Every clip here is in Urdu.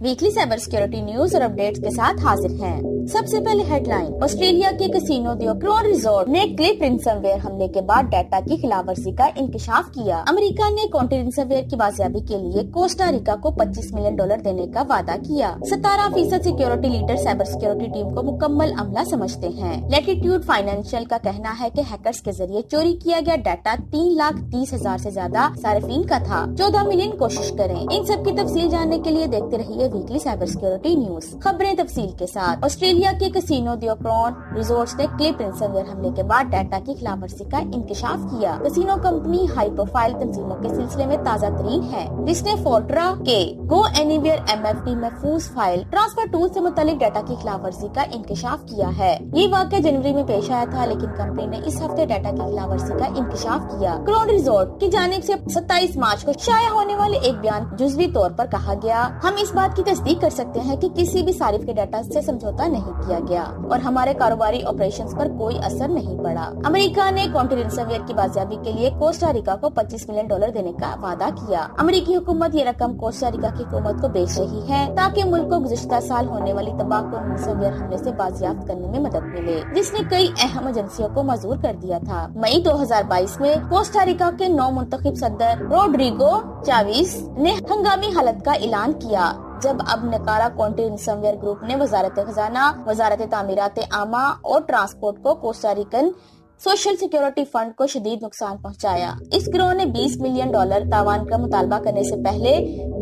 ویکلی سائبر سیکورٹی نیوز اور اپڈیٹس کے ساتھ حاضر ہیں۔ سب سے پہلے ہیڈ لائن، آسٹریلیا کے کسینو دیو کرون ریزورٹ نے کلپ رینسم ویئر حملے کے بعد ڈیٹا کی خلاف ورزی کا انکشاف کیا۔ امریکہ نے کاؤنٹر رینسم ویئر کی بازیابی کے لیے کوسٹا ریکا کو $25 ملین دینے کا وعدہ کیا۔ 17% security leader cyber security team کو مکمل عملہ سمجھتے ہیں۔ لیٹیٹیوڈ فائنینشیل کا کہنا ہے کہ ہیکرز کے ذریعے چوری کیا گیا ڈیٹا 3,30,000 سے زیادہ صارفین کا تھا۔ 14 ملین کوشش کریں۔ ان سب کی تفصیل جاننے کے لیے دیکھتے رہیے ویکلی سائبر سیکورٹی نیوز۔ خبریں تفصیل کے ساتھ۔ آسٹریلیا کے کسینو دیو کرون ریزورٹس نے کلپ رینسم ویئر حملے کے بعد ڈیٹا کی خلاف ورزی کا انکشاف کیا۔ کسینو کمپنی ہائی پروفائل تنظیموں کے سلسلے میں تازہ ترین ہے، جس نے فورٹرا کے گو اینی ویئر MFT محفوظ فائل ٹرانسفر ٹول سے متعلق ڈیٹا کی خلاف ورزی کا انکشاف کیا ہے۔ یہ واقعہ جنوری میں پیش آیا تھا، لیکن کمپنی نے اس ہفتے ڈیٹا کی خلاف ورزی کا انکشاف کیا۔ کرون ریزورٹ کی جانب سے 27 مارچ کو شائع ہونے والے ایک بیان جزوی طور پر کہا گیا، ہم اس بات کی تصدیق کر سکتے ہیں کہ کسی بھی صارف کے ڈیٹا سے سمجھوتا نہیں کیا گیا اور ہمارے کاروباری آپریشنز پر کوئی اثر نہیں پڑا۔ امریکہ نے کاؤنٹر رینسم ویئر کی بازیابی کے لیے کوسٹا ریکا کو $25 ملین دینے کا وعدہ کیا۔ امریکی حکومت یہ رقم کوسٹا ریکا کی حکومت کو بیچ رہی ہے تاکہ ملک کو گزشتہ سال ہونے والی تباہ کن رینسم ویئر حملے سے بازیافت کرنے میں مدد ملے، جس نے کئی اہم ایجنسیوں کو معذور کر دیا تھا۔ مئی 2022 میں کوسٹا ریکا کے نو منتخب صدر روڈریگو چاویز نے ہنگامی حالت کا اعلان کیا، جب اب نکارا کاؤنٹر رینسم ویئر گروپ نے وزارت خزانہ، وزارت تعمیرات عامہ اور ٹرانسپورٹ کو کوسٹا ریکن سوشل سیکورٹی فنڈ کو شدید نقصان پہنچایا۔ اس گروہ نے $20 ملین تاوان کا مطالبہ کرنے سے پہلے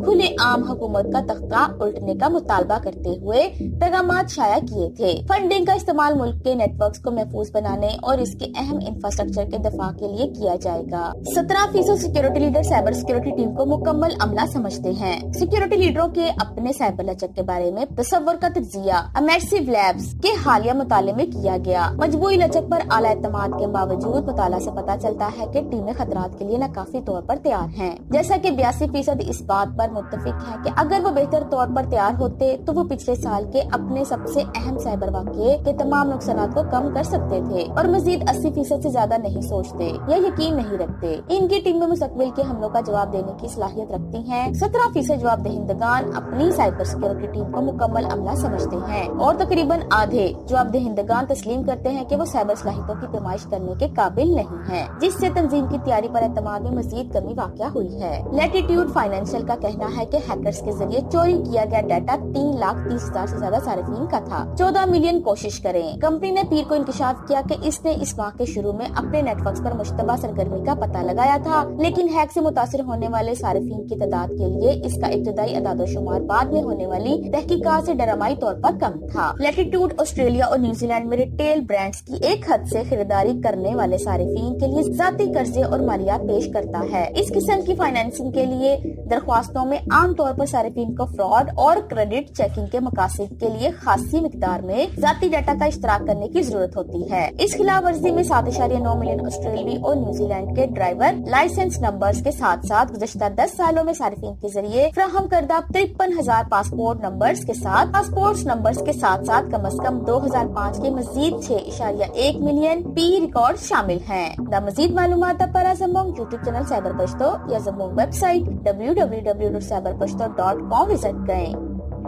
کھلے عام حکومت کا تختہ الٹنے کا مطالبہ کرتے ہوئے پیغامات شائع کیے تھے۔ فنڈنگ کا استعمال ملک کے نیٹ ورکس کو محفوظ بنانے اور اس کے اہم انفراسٹرکچر کے دفاع کے لیے کیا جائے گا۔ 17% security leader cyber security team کو مکمل عملہ سمجھتے ہیں۔ سیکورٹی لیڈروں کے اپنے سائبر لچک کے بارے میں تصور کا تجزیہ امیرسیو لیبس کے حالیہ مطالعے میں کیا گیا۔ مجموعی لچک پر اعلیٰ اعتماد کے باوجود مطالعہ سے پتہ چلتا ہے کہ ٹیمیں خطرات کے لیے ناکافی طور پر تیار ہیں، جیسا کہ 82% اس بات پر متفق ہے کہ اگر وہ بہتر طور پر تیار ہوتے تو وہ پچھلے سال کے اپنے سب سے اہم سائبر واقعے کے تمام نقصانات کو کم کر سکتے تھے، اور مزید 80% سے زیادہ نہیں سوچتے یا یقین نہیں رکھتے۔ ان کی ٹیمیں مستقبل کے حملوں کا جواب دینے کی صلاحیت رکھتی ہیں۔ 17% جواب دہندگان اپنی سائبر سیکورٹی ٹیم کو مکمل عملہ سمجھتے ہیں، اور تقریباً آدھے جواب دہندگان تسلیم کرتے ہیں کہ وہ سائبر صلاحیتوں کی پیمائش کرنے کے قابل نہیں ہے، جس سے تنظیم کی تیاری پر اعتماد میں مزید کمی واقع ہوئی ہے۔ لیٹیٹیوڈ فائنینشیل کا کہنا ہے کہ ہیکرز کے ذریعے چوری کیا گیا ڈیٹا 3,30,000 سے زیادہ صارفین کا تھا۔ 14 ملین کوشش کریں۔ کمپنی نے پیر کو انکشاف کیا کہ اس نے اس ماہ کے شروع میں اپنے نیٹ ورکس پر مشتبہ سرگرمی کا پتہ لگایا تھا، لیکن ہیک سے متاثر ہونے والے صارفین کی تعداد کے لیے اس کا ابتدائی اعداد و شمار بعد میں ہونے والی تحقیقات سے ڈرامائی طور پر کم تھا۔ لیٹیٹیوڈ آسٹریلیا اور نیوزی لینڈ میں ریٹیل برانڈز کی ایک حد سے خریداری کرنے والے صارفین کے لیے ذاتی قرضے اور مالیات پیش کرتا ہے۔ اس قسم کی فائنینسنگ کے لیے درخواستوں میں عام طور پر صارفین کو فراڈ اور کریڈٹ چیکنگ کے مقاصد کے لیے خاصی مقدار میں ذاتی ڈیٹا کا اشتراک کرنے کی ضرورت ہوتی ہے۔ اس خلاف ورزی میں 7.9 ملین آسٹریلوی اور نیوزی لینڈ کے ڈرائیور لائسنس نمبرز کے ساتھ ساتھ گزشتہ 10 سالوں میں صارفین کے ذریعے فراہم کردہ 53,000 پاسپورٹ نمبرز کے ساتھ پاسپورٹ نمبرز کے ساتھ ساتھ کم از کم 2005 کے مزید 6.1 ملین پی ریکارڈ شامل ہیں۔ مزید معلومات پر زمونگ یوٹیوب چینل سائبر پشتو یا زمونگ ویب سائٹ www.cyberpashto.com وزٹ کریں۔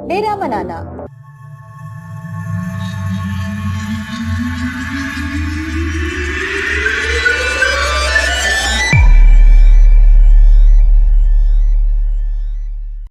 ڈیرا منانا